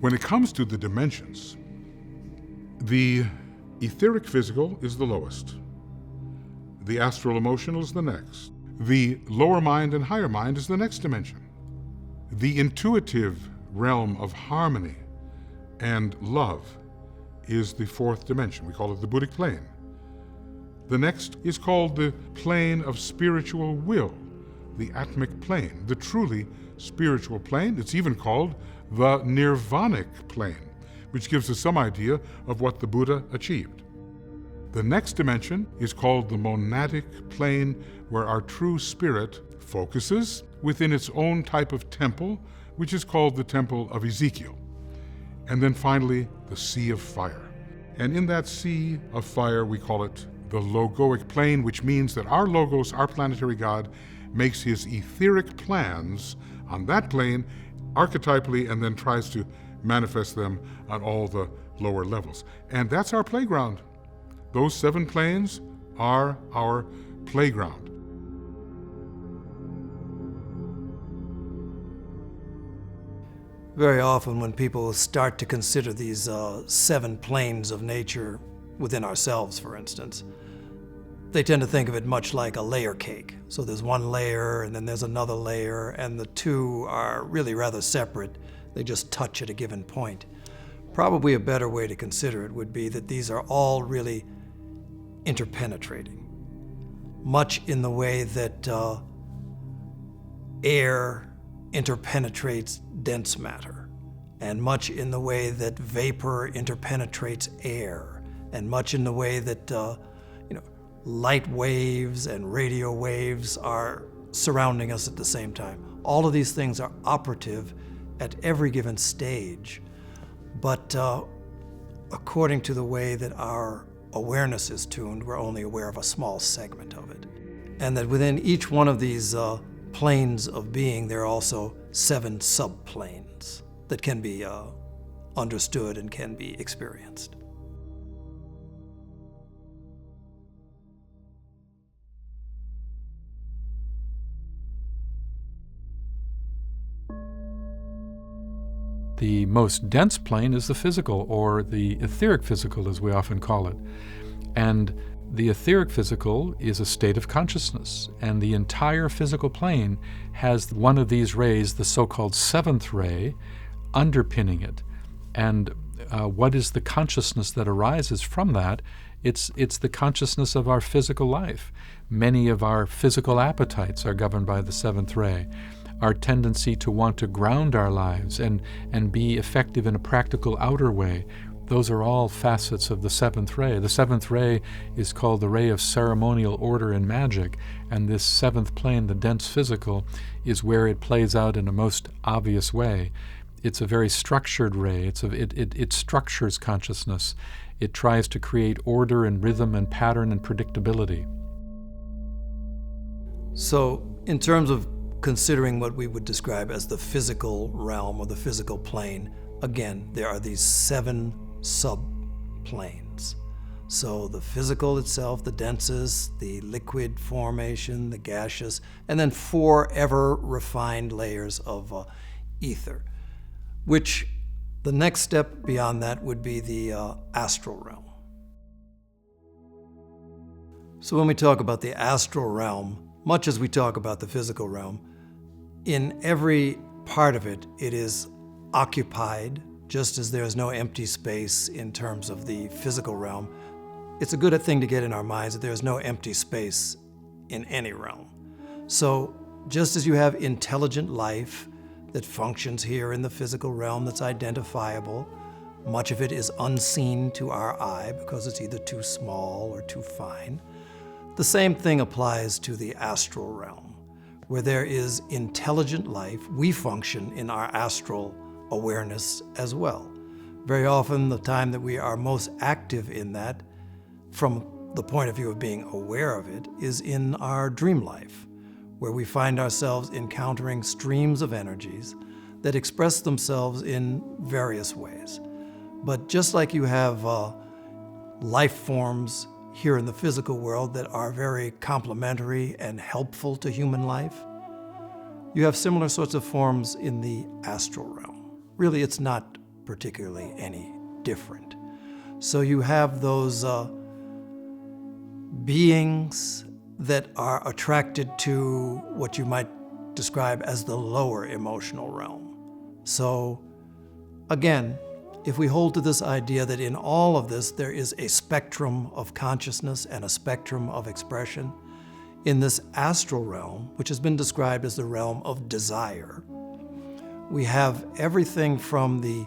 When it comes to the dimensions, the etheric physical is the lowest. The astral emotional is the next. The lower mind and higher mind is the next dimension. The intuitive realm of harmony and love is the fourth dimension. We call it the Buddhic Plane. The next is called the plane of spiritual will, the Atmic Plane, the truly spiritual plane. It's even called the Nirvanic Plane, which gives us some idea of what the Buddha achieved. The next dimension is called the Monadic Plane, where our true spirit focuses within its own type of temple, which is called the Temple of Ezekiel. And then finally, the Sea of Fire. And in that Sea of Fire, we call it the Logoic Plane, which means that our Logos, our planetary God, makes his etheric plans on that plane archetypally and then tries to manifest them on all the lower levels. And that's our playground. Those 7 planes are our playground. Very often when people start to consider these 7 planes of nature within ourselves, for instance, they tend to think of it much like a layer cake. So there's one layer and then there's another layer, and the two are really rather separate. They just touch at a given point. Probably a better way to consider it would be that these are all really interpenetrating, much in the way that air interpenetrates dense matter, and much in the way that vapor interpenetrates air, and much in the way that light waves and radio waves are surrounding us at the same time. All of these things are operative at every given stage, but according to the way that our awareness is tuned, we're only aware of a small segment of it. And that within each one of these planes of being, there are also 7 subplanes that can be understood and can be experienced. The most dense plane is the physical, or the etheric physical, as we often call it. And the etheric physical is a state of consciousness, and the entire physical plane has one of these rays, the so-called 7th ray, underpinning it. And what is the consciousness that arises from that? It's the consciousness of our physical life. Many of our physical appetites are governed by the 7th ray. Our tendency to want to ground our lives and be effective in a practical outer way, those are all facets of the 7th ray. The 7th ray is called the ray of ceremonial order and magic, and this 7th plane, the dense physical, is where it plays out in a most obvious way. It's a very structured ray. It structures consciousness. It tries to create order and rhythm and pattern and predictability. So, in terms of considering what we would describe as the physical realm or the physical plane, again, there are these 7 subplanes. So the physical itself, the densest, the liquid formation, the gaseous, and then 4 ever refined layers of ether, which the next step beyond that would be the astral realm. So when we talk about the astral realm, much as we talk about the physical realm, in every part of it, it is occupied, just as there is no empty space in terms of the physical realm. It's a good thing to get in our minds that there is no empty space in any realm. So just as you have intelligent life that functions here in the physical realm that's identifiable, much of it is unseen to our eye because it's either too small or too fine. The same thing applies to the astral realm. Where there is intelligent life, we function in our astral awareness as well. Very often, the time that we are most active in that, from the point of view of being aware of it, is in our dream life, where we find ourselves encountering streams of energies that express themselves in various ways. But just like you have life forms here in the physical world that are very complementary and helpful to human life, you have similar sorts of forms in the astral realm. Really, it's not particularly any different. So you have those beings that are attracted to what you might describe as the lower emotional realm. So again, if we hold to this idea that in all of this there is a spectrum of consciousness and a spectrum of expression, in this astral realm, which has been described as the realm of desire, we have everything from the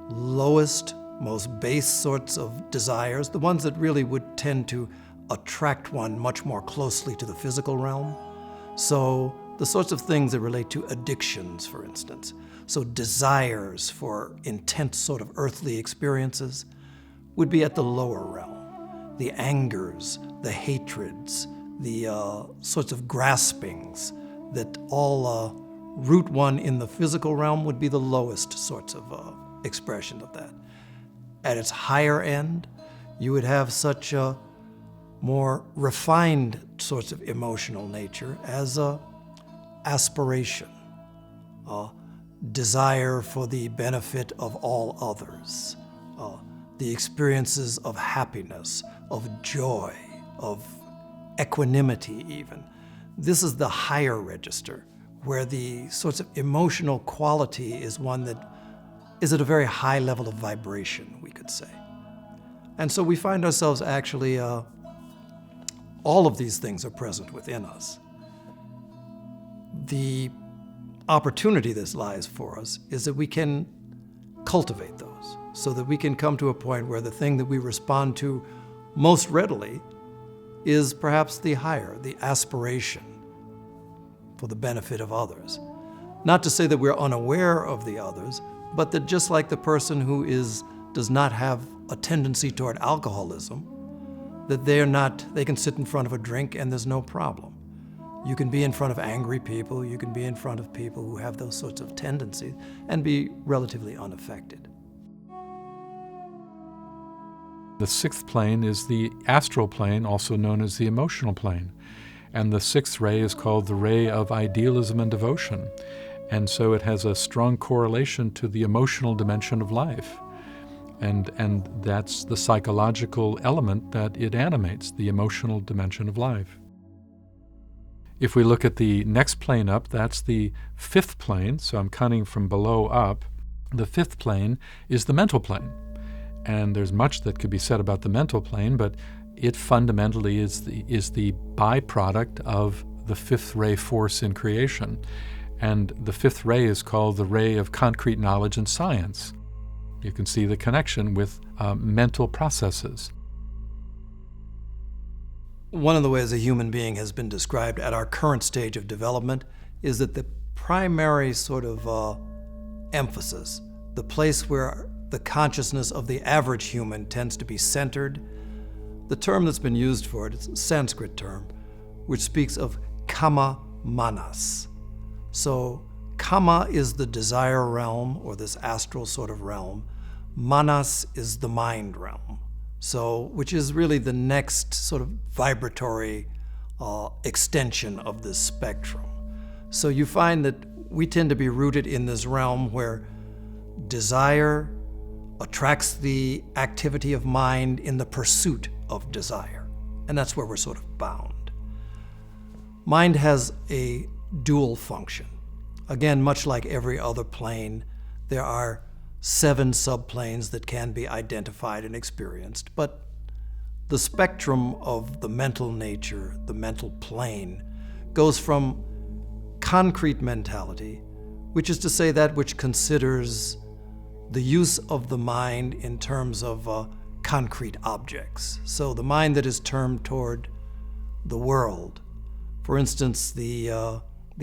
lowest, most base sorts of desires, the ones that really would tend to attract one much more closely to the physical realm. So the sorts of things that relate to addictions, for instance. So desires for intense sort of earthly experiences would be at the lower realm. The angers, the hatreds, the sorts of graspings that all root one in the physical realm would be the lowest sorts of expression of that. At its higher end, you would have such more refined sorts of emotional nature as aspiration, desire for the benefit of all others, the experiences of happiness, of joy, of equanimity even. This is the higher register, where the sorts of emotional quality is one that is at a very high level of vibration, we could say. And so we find ourselves actually, all of these things are present within us. The opportunity that lies for us is that we can cultivate those so that we can come to a point where the thing that we respond to most readily is perhaps the higher, the aspiration for the benefit of others. Not to say that we're unaware of the others, but that just like the person who does not have a tendency toward alcoholism, that they can sit in front of a drink and there's no problem. You can be in front of angry people, you can be in front of people who have those sorts of tendencies and be relatively unaffected. The sixth plane is the astral plane, also known as the emotional plane. And the sixth ray is called the ray of idealism and devotion. And so it has a strong correlation to the emotional dimension of life. And that's the psychological element that it animates, the emotional dimension of life. If we look at the next plane up, that's the fifth plane, so I'm counting from below up. The fifth plane is the mental plane. And there's much that could be said about the mental plane, but it fundamentally is the byproduct of the fifth ray force in creation. And the fifth ray is called the ray of concrete knowledge and science. You can see the connection with mental processes. One of the ways a human being has been described at our current stage of development is that the primary sort of emphasis, the place where the consciousness of the average human tends to be centered, the term that's been used for it is a Sanskrit term, which speaks of kama manas. So kama is the desire realm, or this astral sort of realm. Manas is the mind realm, so which is really the next sort of vibratory extension of this spectrum. So you find that we tend to be rooted in this realm where desire attracts the activity of mind in the pursuit of desire, and that's where we're sort of bound. Mind has a dual function. Again, much like every other plane, there are 7 subplanes that can be identified and experienced, but the spectrum of the mental nature, the mental plane, goes from concrete mentality, which is to say that which considers the use of the mind in terms of concrete objects. So the mind that is turned toward the world, for instance, the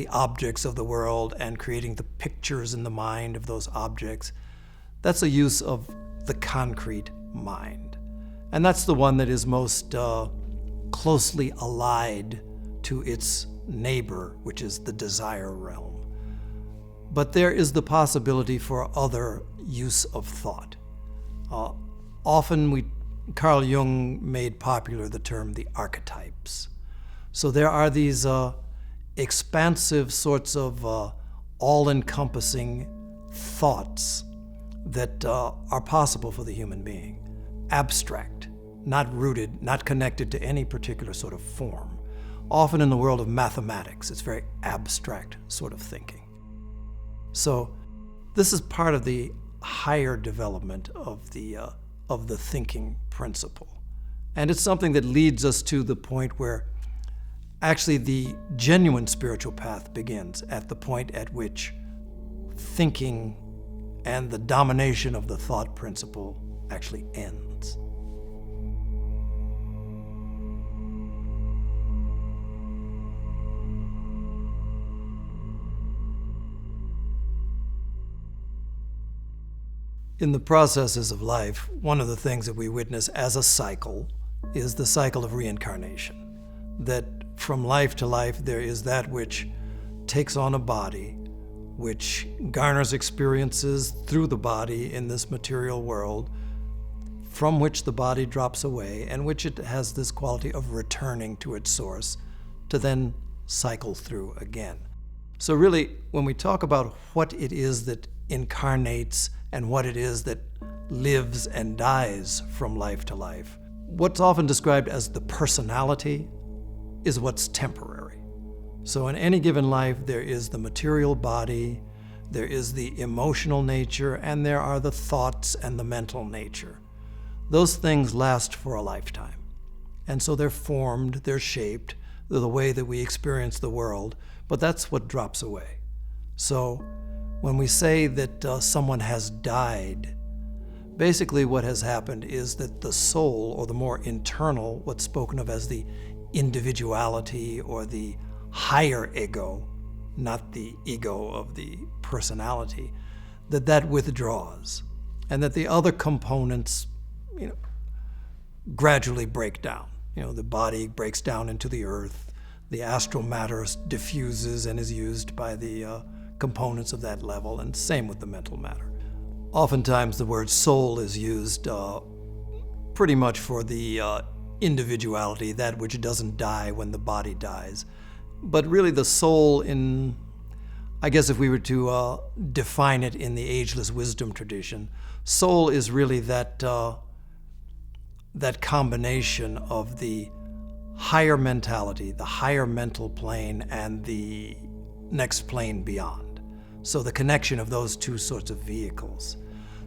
objects of the world and creating the pictures in the mind of those objects, that's a use of the concrete mind. And that's the one that is most closely allied to its neighbor, which is the desire realm. But there is the possibility for other use of thought. Often Carl Jung made popular the term the archetypes. So there are these expansive sorts of all-encompassing thoughts that are possible for the human being. Abstract, not rooted, not connected to any particular sort of form. Often in the world of mathematics, it's very abstract sort of thinking. So this is part of the higher development of the thinking principle. And it's something that leads us to the point where actually the genuine spiritual path begins, at the point at which thinking and the domination of the thought principle actually ends. In the processes of life, one of the things that we witness as a cycle is the cycle of reincarnation. That from life to life, there is that which takes on a body, which garners experiences through the body in this material world, from which the body drops away, and which it has this quality of returning to its source to then cycle through again. So really, when we talk about what it is that incarnates and what it is that lives and dies from life to life, what's often described as the personality is what's temporary. So in any given life, there is the material body, there is the emotional nature, and there are the thoughts and the mental nature. Those things last for a lifetime. And so they're formed, they're shaped, the way that we experience the world, but that's what drops away. So when we say that someone has died, basically what has happened is that the soul, or the more internal, what's spoken of as the individuality or the higher ego, not the ego of the personality, that withdraws, and that the other components, gradually break down. The body breaks down into the earth, the astral matter diffuses and is used by the components of that level, and same with the mental matter. Oftentimes the word soul is used pretty much for the individuality, that which doesn't die when the body dies. But really the soul, I guess if we were to define it in the ageless wisdom tradition, soul is really that combination of the higher mentality, the higher mental plane, and the next plane beyond. So the connection of those two sorts of vehicles.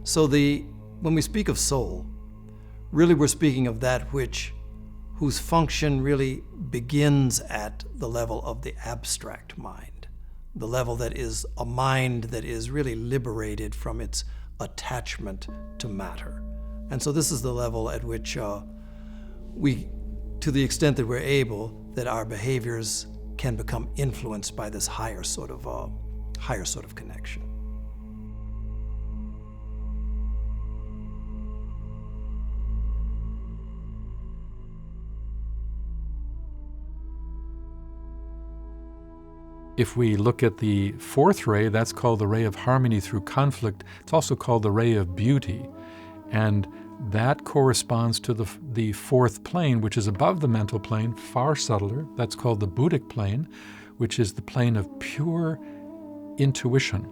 So when we speak of soul, really we're speaking of that whose function really begins at the level of the abstract mind, the level that is a mind that is really liberated from its attachment to matter. And so this is the level at which we, to the extent that we're able, that our behaviors can become influenced by this higher sort of connection. If we look at the fourth ray, that's called the ray of harmony through conflict. It's also called the ray of beauty. And that corresponds to the fourth plane, which is above the mental plane, far subtler. That's called the Buddhic Plane, which is the plane of pure intuition.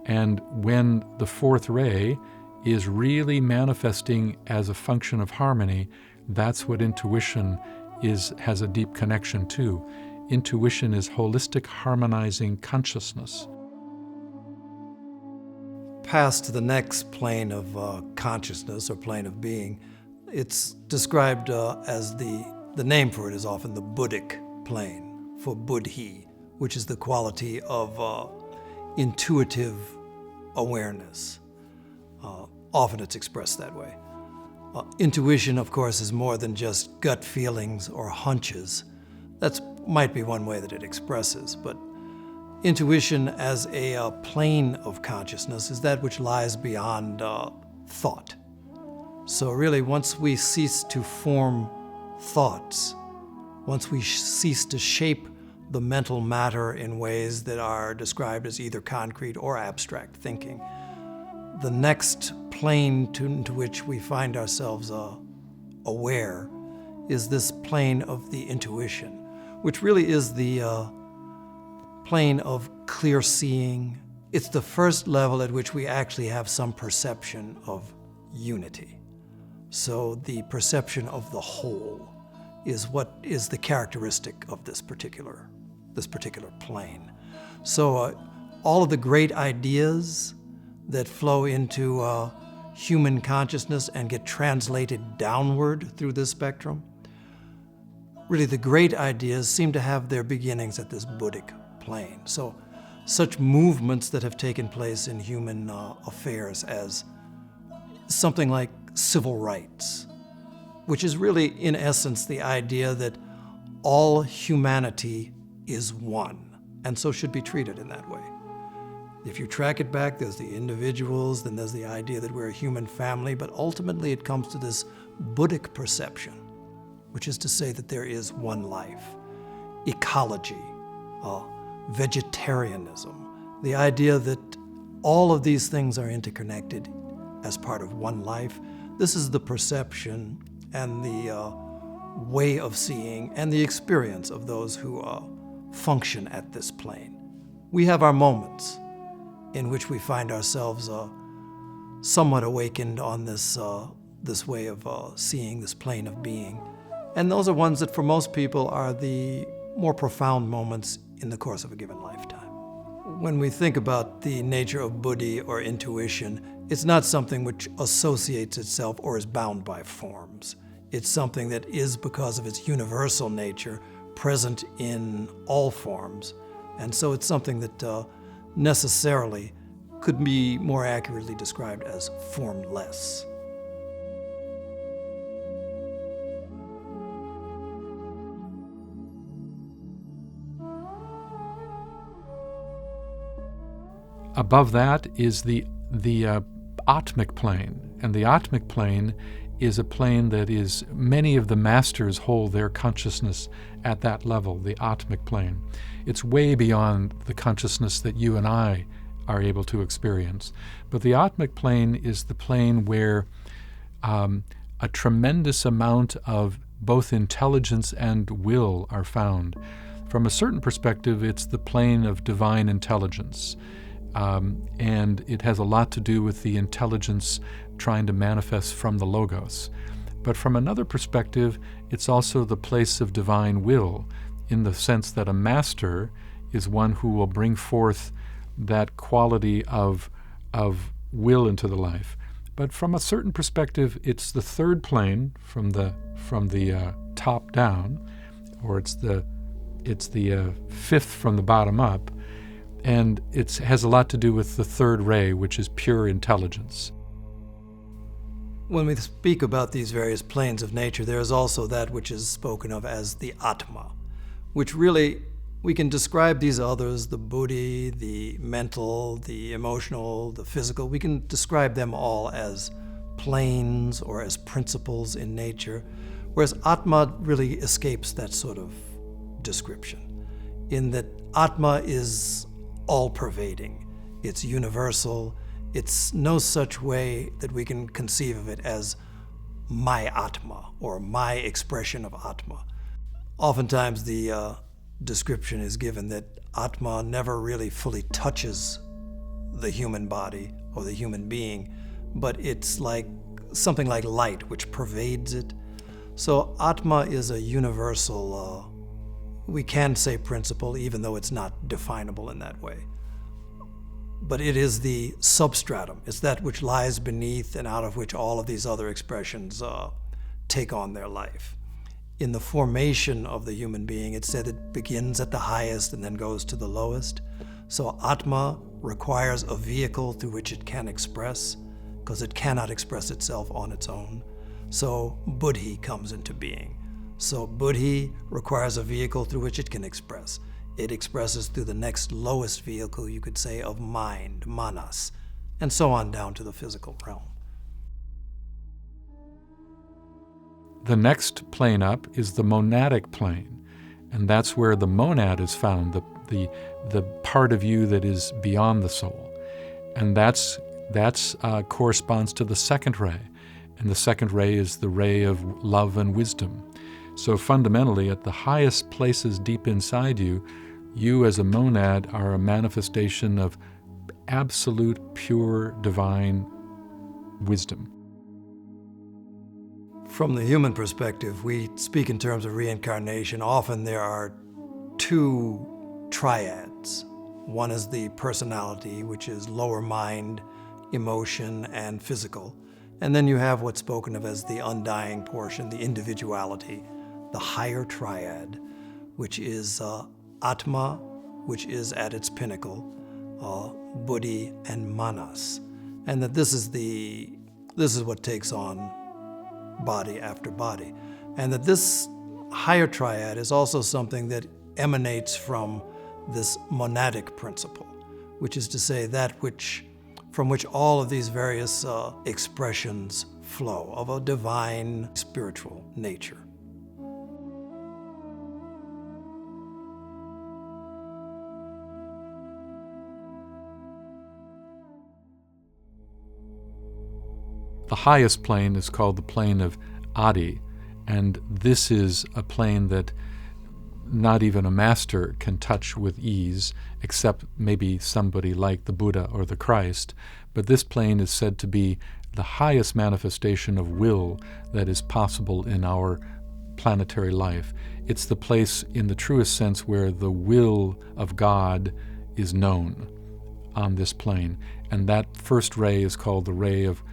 And when the fourth ray is really manifesting as a function of harmony, that's what intuition has a deep connection to. Intuition is holistic, harmonizing consciousness. Past the next plane of consciousness or plane of being, it's described as the name for it is often the Buddhic Plane, for Buddhi, which is the quality of intuitive awareness. Often it's expressed that way. Intuition, of course, is more than just gut feelings or hunches. That might be one way that it expresses, but intuition as a plane of consciousness is that which lies beyond thought. So really, once we cease to form thoughts, once we cease to shape the mental matter in ways that are described as either concrete or abstract thinking, the next plane into which we find ourselves aware is this plane of the intuition, which really is the plane of clear seeing it's the first level at which we actually have some perception of unity. So the perception of the whole is what is the characteristic of this particular plane. So all of the great ideas that flow into human consciousness and get translated downward through this spectrum, really the great ideas seem to have their beginnings at this Buddhic plane. So such movements that have taken place in human affairs as something like civil rights, which is really, in essence, the idea that all humanity is one, and so should be treated in that way. If you track it back, there's the individuals, then there's the idea that we're a human family, but ultimately it comes to this Buddhic perception, which is to say that there is one life, ecology, vegetarianism, the idea that all of these things are interconnected as part of one life. This is the perception and the way of seeing and the experience of those who function at this plane. We have our moments in which we find ourselves somewhat awakened on this way of seeing, this plane of being. And those are ones that for most people are the more profound moments in the course of a given lifetime. When we think about the nature of buddhi or intuition, it's not something which associates itself or is bound by forms. It's something that is, because of its universal nature, present in all forms. And so it's something that necessarily could be more accurately described as formless. Above that is the Atmic plane, and the Atmic plane is a plane that is, many of the masters hold their consciousness at that level, the Atmic plane. It's way beyond the consciousness that you and I are able to experience. But the Atmic plane is the plane where a tremendous amount of both intelligence and will are found. From a certain perspective, it's the plane of divine intelligence. And it has a lot to do with the intelligence trying to manifest from the Logos. But from another perspective, it's also the place of divine will, in the sense that a master is one who will bring forth that quality of will into the life. But from a certain perspective, it's the third plane from the top down, or it's the fifth from the bottom up. And it has a lot to do with the third ray, which is pure intelligence. When we speak about these various planes of nature, there is also that which is spoken of as the Atma, which really, we can describe these others, the buddhi, the mental, the emotional, the physical, we can describe them all as planes or as principles in nature, whereas Atma really escapes that sort of description, in that Atma is all-pervading. It's universal. It's no such way that we can conceive of it as my Atma or my expression of Atma. Oftentimes the description is given that Atma never really fully touches the human body or the human being, but it's like something like light which pervades it. So Atma is a universal we can say principle, even though it's not definable in that way. But it is the substratum. It's that which lies beneath and out of which all of these other expressions take on their life. In the formation of the human being, it's said it begins at the highest and then goes to the lowest. So Atma requires a vehicle through which it can express, because it cannot express itself on its own. So buddhi comes into being. So buddhi requires a vehicle through which it can express. It expresses through the next lowest vehicle, you could say, of mind, manas, and so on down to the physical realm. The next plane up is the Monadic Plane, and that's where the monad is found, the part of you that is beyond the soul. And that's corresponds to the second ray, and the second ray is the ray of love and wisdom. So fundamentally, at the highest places deep inside you, you as a monad are a manifestation of absolute, pure, divine wisdom. From the human perspective, we speak in terms of reincarnation. Often there are two triads. One is the personality, which is lower mind, emotion, and physical. And then you have what's spoken of as the undying portion, the individuality, the higher triad, which is Atma, which is at its pinnacle, Buddhi, and Manas. And that this is what takes on body after body. And that this higher triad is also something that emanates from this monadic principle, which is to say that from which all of these various expressions flow of a divine spiritual nature. The highest plane is called the plane of Adi, and this is a plane that not even a master can touch with ease, except maybe somebody like the Buddha or the Christ. But this plane is said to be the highest manifestation of will that is possible in our planetary life. It's the place, in the truest sense, where the will of God is known on this plane. And that first ray is called the ray of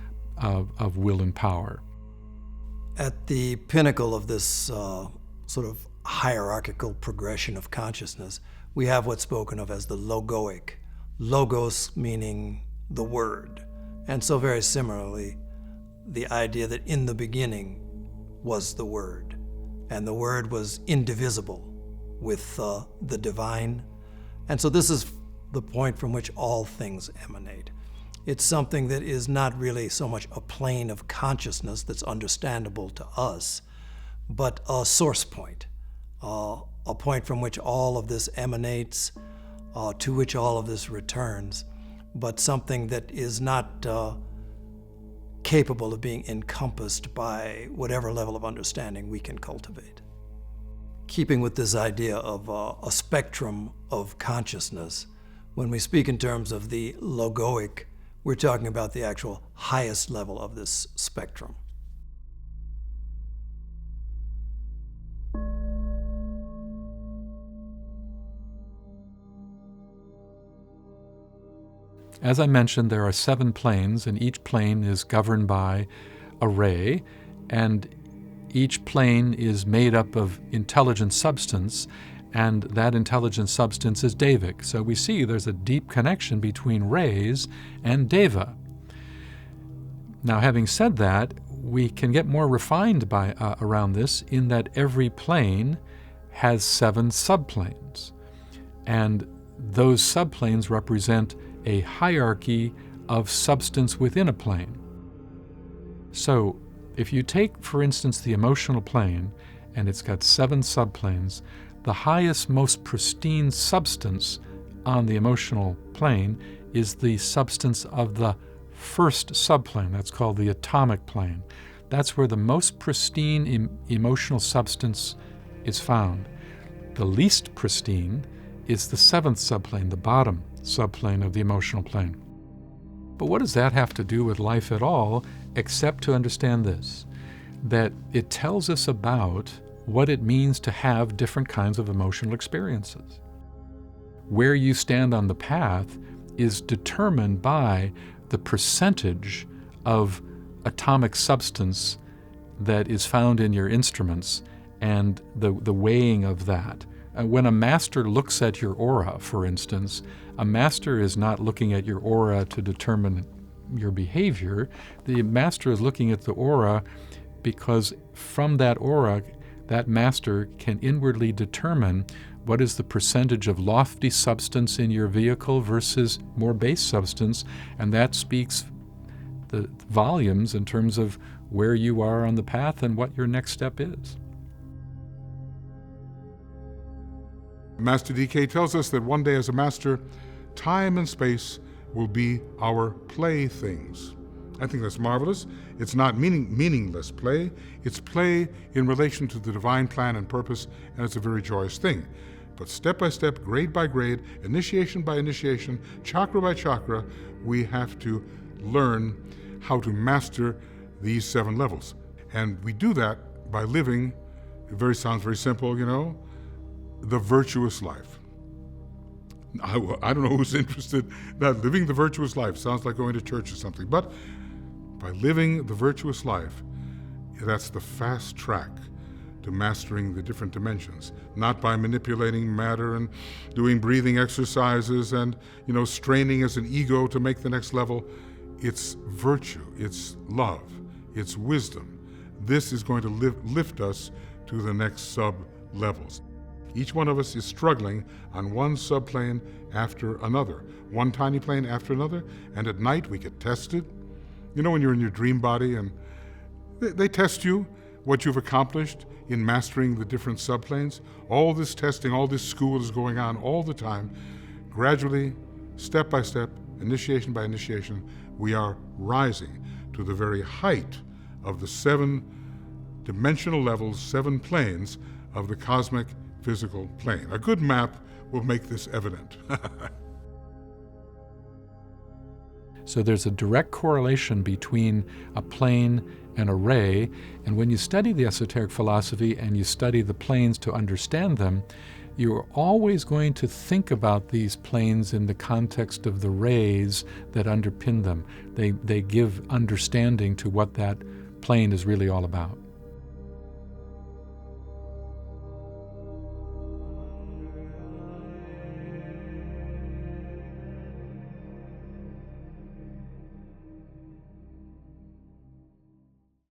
will and power. At the pinnacle of this sort of hierarchical progression of consciousness, we have what's spoken of as the logoic. Logos meaning the word. And so very similarly, the idea that in the beginning was the word, and the word was indivisible with the divine. And so this is the point from which all things emanate. It's something that is not really so much a plane of consciousness that's understandable to us, but a source point, a point from which all of this emanates, to which all of this returns, but something that is not capable of being encompassed by whatever level of understanding we can cultivate. Keeping with this idea of a spectrum of consciousness, when we speak in terms of the logoic, we're talking about the actual highest level of this spectrum. As I mentioned, there are 7 planes, and each plane is governed by a ray, and each plane is made up of intelligent substance, and that intelligent substance is Devic. So we see there's a deep connection between rays and Deva. Now, having said that, we can get more refined around this in that every plane has 7 subplanes, and those subplanes represent a hierarchy of substance within a plane. So if you take, for instance, the emotional plane, and it's got 7 subplanes, the highest, most pristine substance on the emotional plane is the substance of the first subplane. That's called the atomic plane. That's where the most pristine emotional substance is found. The least pristine is the 7th subplane, the bottom subplane of the emotional plane. But what does that have to do with life at all, except to understand this, that it tells us about what it means to have different kinds of emotional experiences. Where you stand on the path is determined by the percentage of atomic substance that is found in your instruments and the weighing of that. When a master looks at your aura, for instance, a master is not looking at your aura to determine your behavior. The master is looking at the aura because from that aura, that master can inwardly determine what is the percentage of lofty substance in your vehicle versus more base substance, and that speaks the volumes in terms of where you are on the path and what your next step is. Master DK tells us that one day as a master, time and space will be our playthings. I think that's marvelous. It's not meaningless play. It's play in relation to the divine plan and purpose, and it's a very joyous thing. but step by step, grade by grade, initiation by initiation, chakra by chakra, we have to learn how to master these 7 levels. And we do that by living, sounds very simple, the virtuous life. I don't know who's interested in that. Living the virtuous life sounds like going to church or something, but by living the virtuous life, that's the fast track to mastering the different dimensions, not by manipulating matter and doing breathing exercises and, straining as an ego to make the next level. It's virtue, it's love, it's wisdom. This is going to lift us to the next sub-levels. Each one of us is struggling on one subplane after another, one tiny plane after another, and at night we get tested. When you're in your dream body and they test you, what you've accomplished in mastering the different subplanes. All this testing, all this school is going on all the time. Gradually, step by step, initiation by initiation, we are rising to the very height of the 7 dimensional levels, 7 planes of the cosmic physical plane. A good map will make this evident. So there's a direct correlation between a plane and a ray, and when you study the esoteric philosophy and you study the planes to understand them, you're always going to think about these planes in the context of the rays that underpin them. They give understanding to what that plane is really all about.